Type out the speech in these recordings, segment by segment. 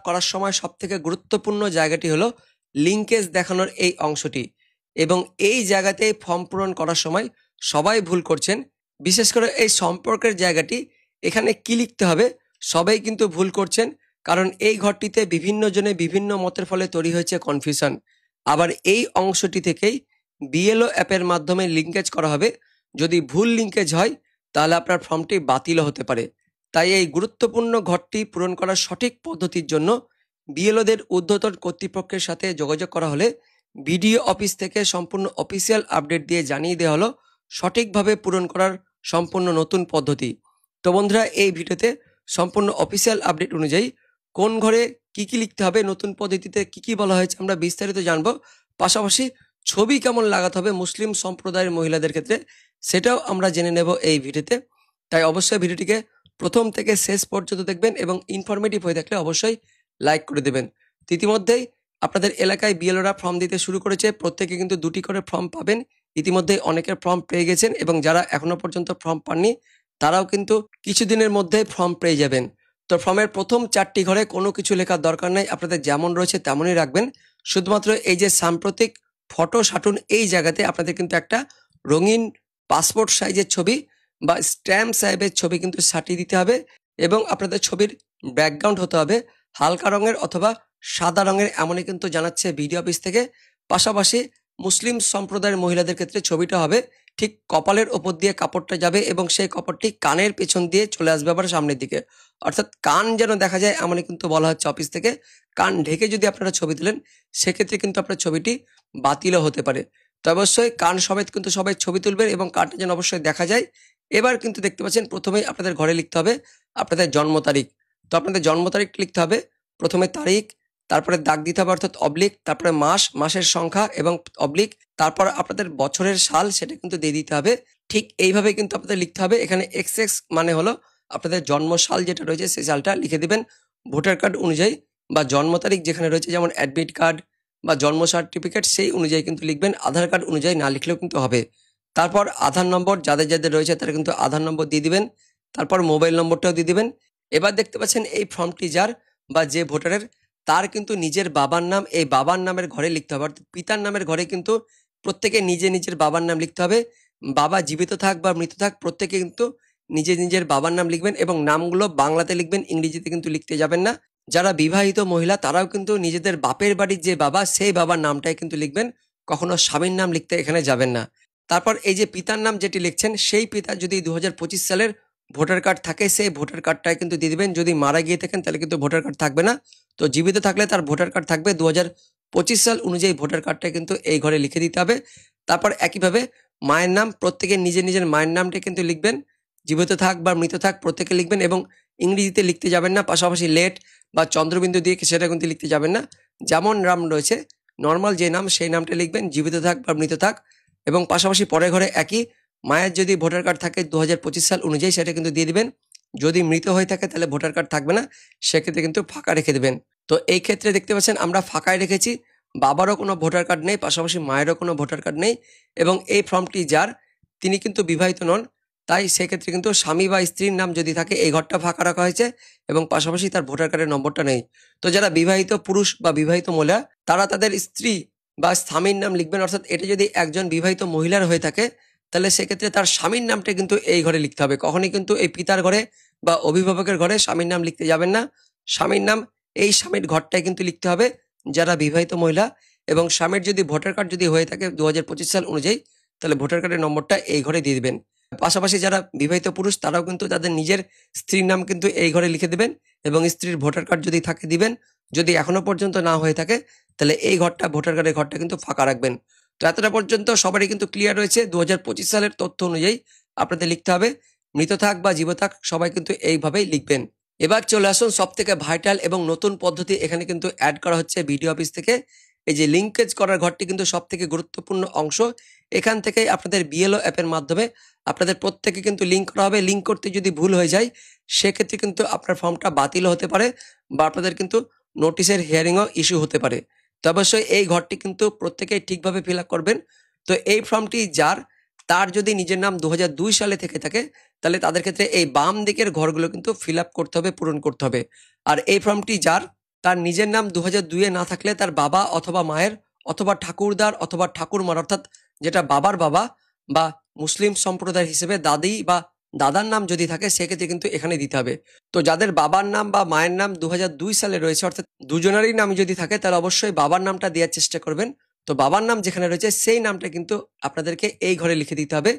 করার সময় সবথেকে গুরুত্বপূর্ণ জায়গাটি হলো লিঙ্কেজ দেখানোর এই অংশটি, এবং এই জায়গাতেই ফর্ম পূরণ করার সময় সবাই ভুল করছেন। বিশেষ করে এই সম্পর্কের জায়গাটি, এখানে কি লিখতে হবে সবাই কিন্তু ভুল করছেন, কারণ এই ঘরটিতে বিভিন্ন জনে বিভিন্ন মতের ফলে তৈরি হয়েছে কনফিউশন। আবার এই অংশটি থেকেই বিএলও অ্যাপের মাধ্যমে লিঙ্কেজ করা হবে। যদি ভুল লিঙ্কেজ হয় তাহলে আপনার ফর্মটি বাতিলও হতে পারে। তাই এই গুরুত্বপূর্ণ ঘরটি পূরণ করার সঠিক পদ্ধতির জন্য বিএলওদের ঊর্ধ্বতন কর্তৃপক্ষের সাথে যোগাযোগ করা হলে বিডিও অফিস থেকে সম্পূর্ণ অফিসিয়াল আপডেট দিয়ে জানিয়ে দেওয়া হলো সঠিকভাবে পূরণ করার সম্পূর্ণ নতুন পদ্ধতি। তো বন্ধুরা, এই ভিডিওতে সম্পূর্ণ অফিসিয়াল আপডেট অনুযায়ী কোন ঘরে কি লিখতে হবে, নতুন পদ্ধতিতে কি বলা হয়েছে আমরা বিস্তারিত জানবো। পাশাপাশি ছবি কেমন লাগাতে হবে মুসলিম সম্প্রদায়ের মহিলাদের ক্ষেত্রে সেটাও আমরা জেনে নেব এই ভিডিওতে। তাই অবশ্যই ভিডিওটিকে প্রথম থেকে শেষ পর্যন্ত দেখবেন এবং ইনফরমেটিভ হয়ে থাকলে অবশ্যই লাইক করে দেবেন। ইতিমধ্যেই আপনাদের এলাকায় বিএলওরা ফর্ম দিতে শুরু করেছে। প্রত্যেকে কিন্তু 2টি করে ফর্ম পাবেন। ইতিমধ্যেই অনেকের ফর্ম পেয়ে গেছেন এবং যারা এখনো পর্যন্ত ফর্ম পাননি তারাও কিন্তু কিছুদিনের মধ্যে ফর্ম পেয়ে যাবেন। তো ফর্মের প্রথম 4টি ঘরে কোনো কিছু লেখার দরকার নেই, আপনাদের যেমন রয়েছে তেমনই রাখবেন। শুধুমাত্র এই যে সাম্প্রতিক ফটো সাটুন এই জায়গাতে আপনাদের কিন্তু একটা রঙিন পাসপোর্ট সাইজের ছবি বা স্ট্যাম্প সাহেবের ছবি কিন্তু সাটিয়ে দিতে হবে, এবং আপনাদের ছবির ব্যাকগ্রাউন্ড হতে হবে হালকা রঙের অথবা সাদা রঙের, এমনই কিন্তু জানাচ্ছে বিডিও অফিস থেকে। পাশাপাশি মুসলিম সম্প্রদায়ের মহিলাদের ক্ষেত্রে ছবিটা হবে ঠিক কপালের ওপর দিয়ে কাপড়টা যাবে এবং সেই কাপড়টি কানের পেছন দিয়ে চলে আসবে আবার সামনের দিকে, অর্থাৎ কান যেন দেখা যায় এমনই কিন্তু বলা হচ্ছে অফিস থেকে। কান ঢেকে যদি আপনারা ছবি তুলেন সেক্ষেত্রে কিন্তু আপনার ছবিটি বাতিলও হতে পারে। তো অবশ্যই কান সমেত কিন্তু সবাই ছবি তুলবেন এবং কানটা যেন অবশ্যই দেখা যায়। এবার কিন্তু দেখতে পাচ্ছেন প্রথমেই আপনাদের ঘরে লিখতে হবে আপনাদের জন্ম তারিখ। তো আপনাদের জন্ম তারিখ লিখতে হবে, প্রথমে তারিখ, তারপরে দাগ দিতে হবে অর্থাৎ অবলিক, তারপরে মাস, মাসের সংখ্যা এবং অবলিক, তারপর আপনাদের বছরের সাল সেটা কিন্তু দিয়ে দিতে হবে। ঠিক এইভাবে কিন্তু আপনাদের লিখতে হবে। এখানে XX মানে হলো আপনাদের জন্ম সাল যেটা রয়েছে সেই সালটা লিখে দিবেন ভোটার কার্ড অনুযায়ী, বা জন্ম তারিখ যেখানে রয়েছে যেমন অ্যাডমিট কার্ড বা জন্ম সার্টিফিকেট সেই অনুযায়ী কিন্তু লিখবেন, আধার কার্ড অনুযায়ী না লিখলেও কিন্তু হবে। তারপর আধার নম্বর যাদের যাদের রয়েছে তারা কিন্তু আধার নম্বর দিয়ে দিবেন, তারপর মোবাইল নম্বরটাও দিয়ে দিবেন। এবার দেখতে পাচ্ছেন এই ফর্মটি যার বা যে ভোটারের, তার কিন্তু নিজের বাবার নাম এই বাবার নামের ঘরে লিখতে হবে, অর্থাৎ পিতার নামের ঘরে কিন্তু প্রত্যেকে নিজের বাবার নাম লিখতে হবে। বাবা জীবিত থাক বা মৃত থাক প্রত্যেকে কিন্তু নিজের বাবার নাম লিখবেন এবং নামগুলো বাংলাতে লিখবেন, ইংরেজিতে কিন্তু লিখতে যাবেন না। যারা বিবাহিত মহিলা তারাও কিন্তু নিজেদের বাপের বাড়ির যে বাবা সেই বাবার নামটাই কিন্তু লিখবেন, কখনো স্বামীর নাম লিখতে এখানে যাবেন না। তারপর এই যে পিতার নাম যেটি লিখছেন সেই পিতা যদি 2025 সালের ভোটার কার্ড থাকে সেই ভোটার কার্ডটাই কিন্তু দিয়ে দিবেন। যদি মারা গিয়ে থাকেন তাহলে কিন্তু ভোটার কার্ড থাকবে না। তো জীবিত থাকলে তার ভোটার কার্ড থাকবে 2025 সাল অনুযায়ী ভোটার কার্ডটা কিন্তু এই ঘরে লিখে দিতে হবে। তারপর একইভাবে মায়ের নাম প্রত্যেকে নিজের মায়ের নামটা কিন্তু লিখবেন, জীবিত থাক বা মৃত থাক প্রত্যেকে লিখবেন এবং ইংরেজিতে লিখতে যাবেন না। পাশাপাশি লেট বা চন্দ্রবিন্দু দিয়ে সেটা কিন্তু লিখতে যাবেন না। যেমন নাম রয়েছে নর্মাল যে নাম সেই নামটা লিখবেন, জীবিত থাক বা মৃত থাক, এবং পাশাপাশি পরের ঘরে একই মায়ের যদি ভোটার কার্ড থাকে 2025 সাল অনুযায়ী সেটা কিন্তু দিয়ে দিবেন। যদি মৃত হয়ে থাকে তাহলে ভোটার কার্ড থাকবে না, সেক্ষেত্রে কিন্তু ফাঁকা রেখে দেবেন। তো এই ক্ষেত্রে দেখতে পাচ্ছেন আমরা ফাঁকায় রেখেছি, বাবারও কোনো ভোটার কার্ড নেই, পাশাপাশি মায়েরও কোনো ভোটার কার্ড নেই, এবং এই ফর্মটি যার তিনি কিন্তু বিবাহিত নন। তাই সেক্ষেত্রে কিন্তু স্বামী বা স্ত্রীর নাম যদি থাকে এই ঘরটা ফাঁকা রাখা হয়েছে এবং পাশাপাশি তার ভোটার কার্ডের নম্বরটা নেই। তো যারা বিবাহিত পুরুষ বা বিবাহিত মহিলা তারা তাদের স্ত্রী বা স্বামীর নাম লিখবেন, অর্থাৎ এটা যদি একজন বিবাহিত মহিলার হয়ে থাকে তাহলে সেক্ষেত্রে তার স্বামীর নামটা কিন্তু এই ঘরে লিখতে হবে। কখনই কিন্তু এই পিতার ঘরে বা অভিভাবকের ঘরে স্বামীর নাম লিখতে যাবেন না। স্বামীর নাম এই স্বামীর ঘরটাই কিন্তু লিখতে হবে যারা বিবাহিত মহিলা, এবং স্বামীর যদি ভোটার কার্ড যদি হয়ে থাকে 2025 সাল অনুযায়ী তাহলে ভোটার কার্ডের নম্বরটা এই ঘরে দিয়ে দিবেন। পাশাপাশি যারা বিবাহিত পুরুষ তারাও কিন্তু তাদের নিজের স্ত্রীর নাম কিন্তু এই ঘরে লিখে দিবেন এবং স্ত্রীর ভোটার কার্ড যদি থাকে দিবেন। যদি এখনো পর্যন্ত না হয়ে থাকে তাহলে এই ঘরটা ভোটার কার্ডের ঘরটা কিন্তু ফাঁকা রাখবেন। তো এতটা পর্যন্ত সবারই কিন্তু ক্লিয়ার রয়েছে। 2025 সালের তথ্য অনুযায়ী আপনাদের লিখতে হবে, মৃত থাক বা জীবিত থাক সবাই কিন্তু এইভাবেই লিখবেন। এবার চলে আসুন সব থেকে ভাইটাল এবং নতুন পদ্ধতি এখানে কিন্তু অ্যাড করা হচ্ছে বিডিও অফিস থেকে। এই যে লিঙ্কেজ করার ঘরটি কিন্তু সব থেকে গুরুত্বপূর্ণ অংশ। এখান থেকেই আপনাদের বিএলও অ্যাপের মাধ্যমে আপনাদের প্রত্যেকে কিন্তু লিঙ্ক করা হবে। লিঙ্ক করতে যদি ভুল হয়ে যায় সেক্ষেত্রে কিন্তু আপনার ফর্মটা বাতিলও হতে পারে বা আপনাদের কিন্তু নোটিশের হিয়ারিংও ইস্যু হতে পারে। তো অবশ্যই এই ঘরটি কিন্তু প্রত্যেকেই ঠিকভাবে ফিল আপ করবেন। তো এই ফর্মটি যার তার যদি নিজের নাম 2002 সালে থেকে থাকে তাহলে তাদের ক্ষেত্রে এই বাম দিকের ঘরগুলো কিন্তু ফিল আপ করতে হবে, পূরণ করতে হবে। আর এই ফর্মটি যার তার নিজের নাম 2002-এ না থাকলে তার বাবা অথবা মায়ের অথবা ঠাকুরদার অথবা ঠাকুরমার, অর্থাৎ যেটা বাবার বাবা বা মুসলিম সম্প্রদায় হিসেবে দাদি বা দাদার নাম যদি থাকে সেক্ষেত্রে কিন্তু এখানে দিতে হবে। তো যাদের বাবার নাম বা মায়ের নাম 2002 সালে রয়েছে, অর্থাৎ দুজনেরই নাম যদি থাকে তাহলে অবশ্যই বাবার নামটা দেওয়ার চেষ্টা করবেন। তো বাবার নাম যেখানে রয়েছে সেই নামটা কিন্তু আপনাদেরকে এই ঘরে লিখে দিতে হবে।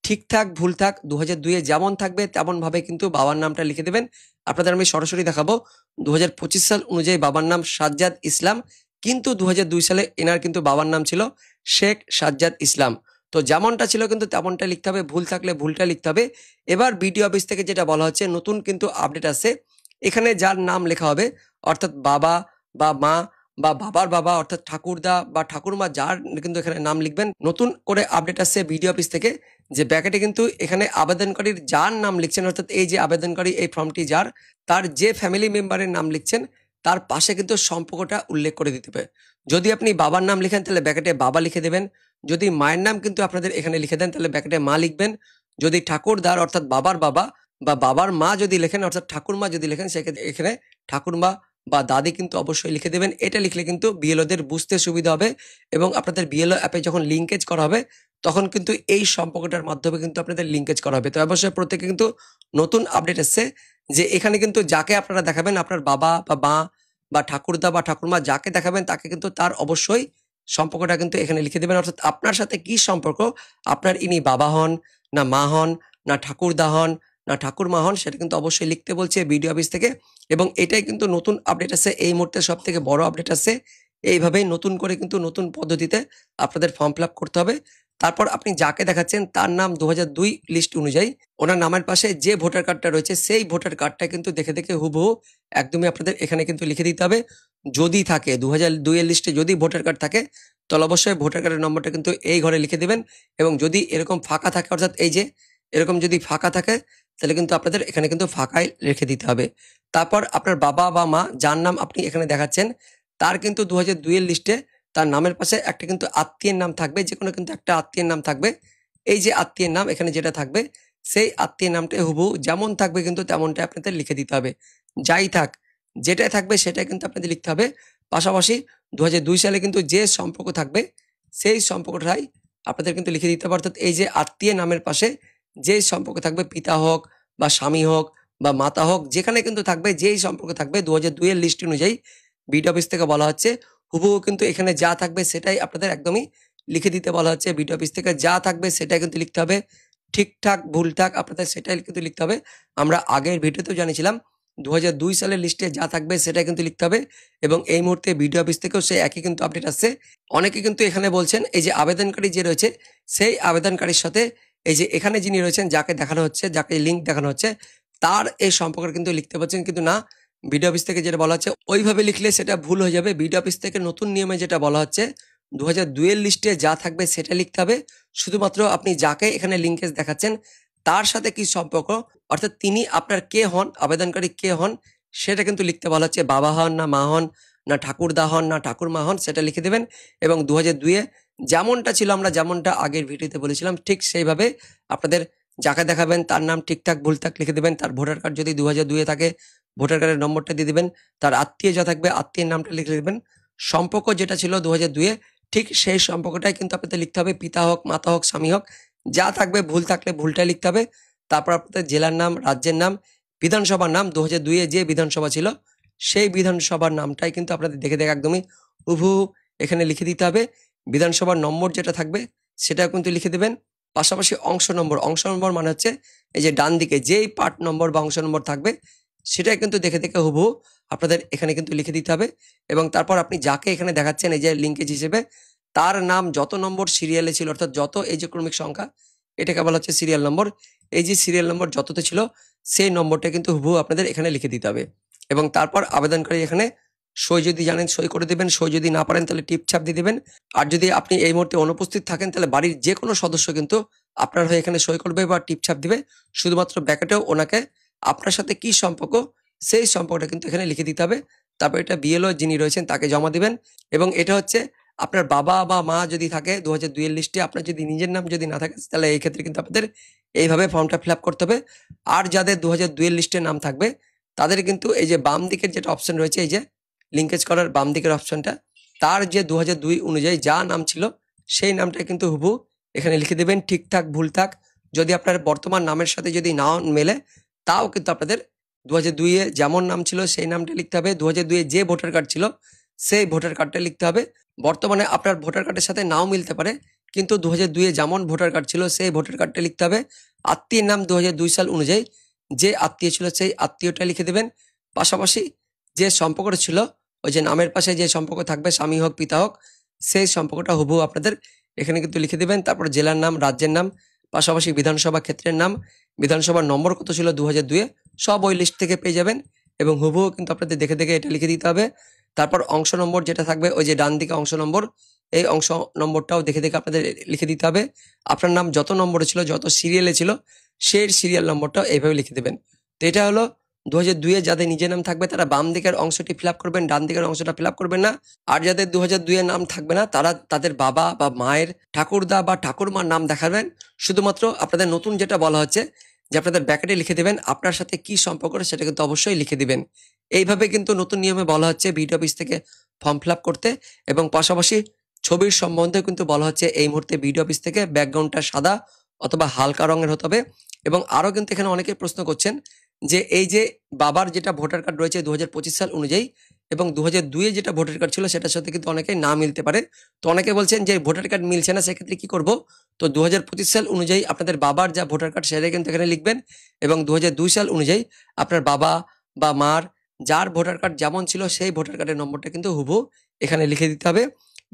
ঠিকঠাক ভুল থাক 2002-এ যেমন থাকবে তেমন ভাবে কিন্তু বাবার নামটা লিখে দেবেন। আপনাদের আমি সরাসরি দেখাবো। 2025 সাল অনুযায়ী বাবার নাম সাজ্জাদ ইসলাম, কিন্তু 2002 সালে এনার কিন্তু বাবার নাম ছিল শেখ সাজ্জাদ ইসলাম। তো যেমনটা ছিল কিন্তু তেমনটা লিখতে হবে, ভুল থাকলে ভুলটা লিখতে হবে। এবার বিডিও অফিস থেকে যেটা বলা হচ্ছে নতুন কিন্তু আপডেট আছে, এখানে যার নাম লেখা হবে অর্থাৎ বাবা বা মা বা বাবার বাবা অর্থাৎ ঠাকুরদা বা ঠাকুরমা, যার কিন্তু এখানে নাম লিখবেন। নতুন করে আপডেট আসছে বিডিও অফিস থেকে যে ব্যাকেটে কিন্তু এখানে আবেদনকারীর যার নাম লিখছেন, অর্থাৎ এই যে আবেদনকারী এই ফর্মটি যার, তার যে ফ্যামিলি মেম্বারের নাম লিখছেন তার পাশে কিন্তু সম্পর্কটা উল্লেখ করে দিতে হবে। যদি আপনি বাবার নাম লিখেন তাহলে ব্যাকেটে বাবা লিখে দেবেন। যদি মায়ের নাম কিন্তু আপনাদের এখানে লিখে দেন তাহলে ব্যাকেটে মা লিখবেন। যদি ঠাকুরদার অর্থাৎ বাবার বাবা বা বাবার মা যদি লেখেন অর্থাৎ ঠাকুরমা যদি লেখেন সেক্ষেত্রে এখানে ঠাকুরমা বা দাদি কিন্তু অবশ্যই লিখে দেবেন। এটা লিখলে কিন্তু বিএলওদের বুঝতে সুবিধা হবে এবং আপনাদের বিএলও অ্যাপে যখন লিঙ্কেজ করা হবে তখন কিন্তু এই সম্পর্কটার মাধ্যমে কিন্তু আপনাদের লিঙ্কেজ করা হবে। তো অবশ্যই প্রত্যেকে কিন্তু নতুন আপডেট এসছে যে এখানে কিন্তু যাকে আপনারা দেখাবেন, আপনার বাবা বা মা বা ঠাকুরদা বা ঠাকুরমা যাকে দেখাবেন তাকে কিন্তু তার অবশ্যই সম্পর্কটা কিন্তু এখানে লিখে দেবেন। অর্থাৎ আপনার সাথে কি সম্পর্ক, আপনার ইনি বাবা হন না মা হন না ঠাকুরদা হন না ঠাকুরমা হন, সেটা কিন্তু অবশ্যই লিখতে বলছে বিডিও অফিস থেকে। এবং এটাই কিন্তু নতুন আপডেট আছে, এই মুহূর্তে সব থেকে বড় আপডেট আছে। এইভাবেই নতুন করে কিন্তু নতুন পদ্ধতিতে আপনাদের ফর্ম ফিল আপ করতে হবে। তারপর আপনি যাকে দেখাচ্ছেন তার নাম 2002 লিস্ট অনুযায়ী ওনার নামের পাশে যে ভোটার কার্ডটা রয়েছে সেই ভোটার কার্ডটা কিন্তু দেখে দেখে হুবহু একদমই আপনাদের এখানে কিন্তু লিখে দিতে হবে। যদি থাকে 2002 এর লিস্টে যদি ভোটার কার্ড থাকে তাহলে অবশ্যই ভোটার কার্ডের নম্বরটা কিন্তু এই ঘরে লিখে দেবেন। এবং যদি এরকম ফাঁকা থাকে, অর্থাৎ এই যে এরকম যদি ফাঁকা থাকে তাহলে কিন্তু আপনাদের এখানে কিন্তু ফাঁকায় রেখে দিতে হবে। তারপর আপনার বাবা বা মা যার নাম আপনি এখানে দেখাচ্ছেন তার কিন্তু 2002 এর লিস্টে তার নামের পাশে একটা কিন্তু আত্মীয়ের নাম থাকবে, যে কোনো কিন্তু একটা আত্মীয়ের নাম থাকবে। এই যে আত্মীয়ের নাম এখানে যেটা থাকবে সেই আত্মীয়ের নামটা হুবহু যেমন থাকবে কিন্তু তেমনটাই আপনাদের লিখে দিতে হবে। যাই থাক যেটাই থাকবে সেটাই কিন্তু আপনাদের লিখতে হবে। পাশাপাশি 2002 সালে কিন্তু যে সম্পর্ক থাকবে সেই সম্পর্কটাই আপনাদের কিন্তু লিখে দিতে হবে। অর্থাৎ এই যে আত্মীয় নামের পাশে যে সম্পর্ক থাকবে, পিতা হোক বা স্বামী হোক বা মাতা হোক, যেখানে কিন্তু থাকবে যেই সম্পর্ক থাকবে 2002 এর লিস্ট অনুযায়ী বিডিও অফিস থেকে বলা হচ্ছে হুবহু কিন্তু এখানে যা থাকবে সেটাই আপনাদের একদমই লিখে দিতে বলা হচ্ছে। বিডিও অফিস থেকে যা থাকবে সেটাই কিন্তু লিখতে হবে। ঠিকঠাক ভুল থাক আপনাদের সেটাই কিন্তু লিখতে হবে। আমরা আগের ভিডিওতেও জানিয়েছিলাম 2002 সালের লিস্টে যা থাকবে সেটাই কিন্তু লিখতে হবে। এবং এই মুহূর্তে বিডিও অফিস থেকেও সেই একই কিন্তু আপডেট আসছে। অনেকে কিন্তু এখানে বলছেন এই যে আবেদনকারী যে রয়েছে সেই আবেদনকারীর সাথে এই যে এখানে যিনি রয়েছেন যাকে দেখানো হচ্ছে, যাকে লিঙ্ক দেখানো হচ্ছে তার এই সম্পর্কে কিন্তু লিখতে পারছেন, কিন্তু না, বিডিও অফিস থেকে যেটা বলা হচ্ছে ওইভাবে লিখলে সেটা ভুল হয়ে যাবে। বিডিও অফিস থেকে নতুন নিয়মে যেটা বলা হচ্ছে 2002 এর লিস্টে যা থাকবে সেটা লিখতে হবে। শুধুমাত্র আপনি যাকে এখানে লিঙ্কেজ দেখাচ্ছেন তার সাথে কি সম্পর্ক, অর্থাৎ তিনি আপনার কে হন, আবেদনকারী কে হন সেটা কিন্তু লিখতে বলা হচ্ছে। বাবা হন না মা হন না ঠাকুরদা হন না ঠাকুরমা হন সেটা লিখে দেবেন। এবং 2002 এ যেমনটা ছিল, আমরা যেমনটা আগের ভিডিওতে বলেছিলাম ঠিক সেইভাবে আপনাদের যাকে দেখাবেন তার নাম ঠিকঠাক ভুল থাক লিখে দেবেন। তার ভোটার কার্ড যদি 2002 এ থাকে ভোটার কার্ডের নম্বরটা দিয়ে দিবেন। তার আত্মীয় যা থাকবে আত্মীয়ের নামটা লিখে দেবেন। সম্পর্ক যেটা ছিল 2002 এ ঠিক সেই সম্পর্কটাই কিন্তু আপনাদের লিখতে হবে। পিতা হোক মাতা হোক স্বামী হোক যা থাকবে, ভুল থাকলে ভুলটাই লিখতে হবে। তারপর আপনাদের জেলার নাম, রাজ্যের নাম, বিধানসভার নাম 2002 এ যে বিধানসভা ছিল সেই বিধানসভার নামটাই কিন্তু আপনাদের দেখে দেখে একদমই হুবহু এখানে লিখে দিতে হবে। বিধানসভার নম্বর যেটা থাকবে সেটাও কিন্তু লিখে দেবেন। পাশাপাশি অংশ নম্বর, অংশ নম্বর মানে হচ্ছে এই যে ডান দিকে যেই পার্ট নম্বর বা অংশ নম্বর থাকবে সেটাই কিন্তু দেখে দেখে হুবহু আপনাদের এখানে কিন্তু লিখে দিতে হবে। এবং তারপর আপনি যাকে এখানে দেখাচ্ছেন এই যে লিঙ্কেজ হিসেবে তার নাম যত নম্বর সিরিয়ালে ছিল, অর্থাৎ যত এই যে ক্রমিক সংখ্যা এটাকে বলা হচ্ছে সিরিয়াল নম্বর, এই যে সিরিয়াল নম্বর যততে ছিল সেই নম্বরটা কিন্তু হুবহু আপনাদের এখানে লিখে দিতে হবে। এবং তারপর আবেদনকারী এখানে সই যদি জানেন সই করে দেবেন, সই যদি না পারেন তাহলে টিপছাপ দিয়ে দেবেন। আর যদি আপনি এই মুহূর্তে অনুপস্থিত থাকেন তাহলে বাড়ির যে কোনো সদস্য কিন্তু আপনার হয়ে এখানে সই করবে বা টিপছাপ দিবে। শুধুমাত্র ব্যাকেটেও ওনাকে আপনার সাথে কি সম্পর্ক সেই সম্পর্কটা কিন্তু এখানে লিখে দিতে হবে। তারপর এটা বিএলও যিনি রয়েছেন তাকে জমা দিবেন। এবং এটা হচ্ছে আপনার বাবা বা মা যদি থাকে 2002 এর লিস্টে, আপনার যদি নিজের নাম যদি না থাকে তাহলে এই ক্ষেত্রে কিন্তু আপনাদের এইভাবে ফর্মটা ফিল আপ করতে হবে। আর যাদের 2002 এর লিস্টে নাম থাকবে তাদের কিন্তু এই যে বাম দিকের যেটা অপশন রয়েছে এই যে লিঙ্কেজ করার বাম দিকের অপশনটা, তার যে 2002 অনুযায়ী যা নাম ছিল সেই নামটা কিন্তু হুবহু এখানে লিখে দেবেন। ঠিক থাক ভুল থাক, যদি আপনার বর্তমান নামের সাথে যদি নাও মেলে, তাও কিন্তু আপনাদের 2002 এ যেমন নাম ছিল সেই নামটা লিখতে হবে। 2002 এ যে ভোটার কার্ড ছিল সেই ভোটার কার্ডটা লিখতে হবে। বর্তমানে আপনার ভোটার কার্ডের সাথে নাও মিলতে পারে, কিন্তু 2002 এ যেমন ভোটার কার্ড ছিল সেই ভোটার কার্ডটা লিখতে হবে। আত্মীয়ের নাম 2002 সাল অনুযায়ী যে আত্মীয় ছিল সেই আত্মীয়টা লিখে দেবেন। পাশাপাশি যে সম্পর্কটা ছিল, ওই যে নামের পাশে যে সম্পর্ক থাকবে, স্বামী হোক পিতা হোক, সেই সম্পর্কটা হুবহু আপনাদের এখানে কিন্তু লিখে দেবেন। তারপর জেলার নাম, রাজ্যের নাম, পাশাপাশি বিধানসভা ক্ষেত্রের নাম, বিধানসভার নম্বর কত ছিল 2002 এ, সব ওই লিস্ট থেকে পেয়ে যাবেন এবং হুবহু কিন্তু আপনাদের দেখে দেখে এটা লিখে দিতে হবে। তারপর অংশ নম্বর যেটা থাকবে, ওই যে ডান দিকে অংশ নম্বর, এই অংশ নম্বরটাও দেখে দেখে আপনাদের লিখে দিতে হবে। আপনার নাম যত নম্বরে ছিল, যত সিরিয়ালে ছিল, সেই সিরিয়াল নম্বরটাও এইভাবে লিখে দেবেন। তো এটা হলো 2002 এ যাদের নিজের নাম থাকবে তারা বাম দিকের অংশটি ফিল আপ করবেন, ডান দিকের অংশটা ফিল আপ করবেন না। আর যাদের 2002 এর নাম থাকবে না, তারা তাদের বাবা বা মায়ের, ঠাকুরদা বা ঠাকুরমার নাম দেখাবেন। শুধুমাত্র আপনাদের নতুন যেটা বলা হচ্ছে যে আপনাদের ব্যাকেটে লিখে দেবেন আপনার সাথে কি সম্পর্ক, সেটা কিন্তু অবশ্যই লিখে দিবেন। এইভাবে কিন্তু নতুন নিয়মে বলা হচ্ছে বিডিও অফিস থেকে ফর্ম ফিল আপ করতে, এবং পাশাপাশি ছবির সম্বন্ধে কিন্তু বলা হচ্ছে এই মুহূর্তে বিডিও অফিস থেকে ব্যাকগ্রাউন্ডটা সাদা অথবা হালকা রঙের হতে হবে। এবং আরো কিন্তু এখানে অনেকে প্রশ্ন করছেন যে এই যে বাবার যেটা ভোটার কার্ড রয়েছে 2025 সাল অনুযায়ী এবং 2002 এ যেটা ভোটার কার্ড ছিল সেটার সাথে কিন্তু অনেকেই না মিলতে পারে। তো অনেকে বলছেন যে ভোটার কার্ড মিলছে না, সেক্ষেত্রে কি করব? তো 2025 সাল অনুযায়ী আপনাদের বাবার যা ভোটার কার্ড সেটা কিন্তু এখানে লিখবেন, এবং 2002 সাল অনুযায়ী আপনার বাবা বা মার যার ভোটার কার্ড যেমন ছিল সেই ভোটার কার্ডের নম্বরটা কিন্তু হুবহু এখানে লিখে দিতে হবে।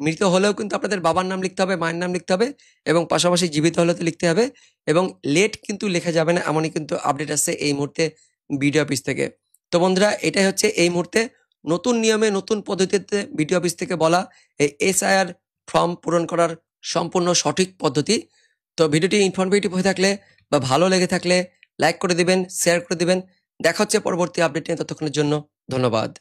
মৃত হলেও কিন্তু আপনাদের বাবার নাম লিখতে হবে, মায়ের নাম লিখতে হবে, এবং পাশাপাশি জীবিত হলে তো লিখতে হবে। এবং লেট কিন্তু লেখা যাবে না, এমনই কিন্তু আপডেট আসছে এই মুহূর্তে বিডিও অফিস থেকে। তো বন্ধুরা, এটাই হচ্ছে এই মুহূর্তে নতুন নিয়মে নতুন পদ্ধতিতে বিডিও অফিস থেকে বলা এই এসআইআর ফর্ম পূরণ করার সম্পূর্ণ সঠিক পদ্ধতি। তো ভিডিওটি ইনফরমেটিভ হয়ে থাকলে বা ভালো লেগে থাকলে লাইক করে দিবেন, শেয়ার করে দিবেন। দেখা হচ্ছে পরবর্তী আপডেট নিয়ে, ততক্ষণের জন্য ধন্যবাদ।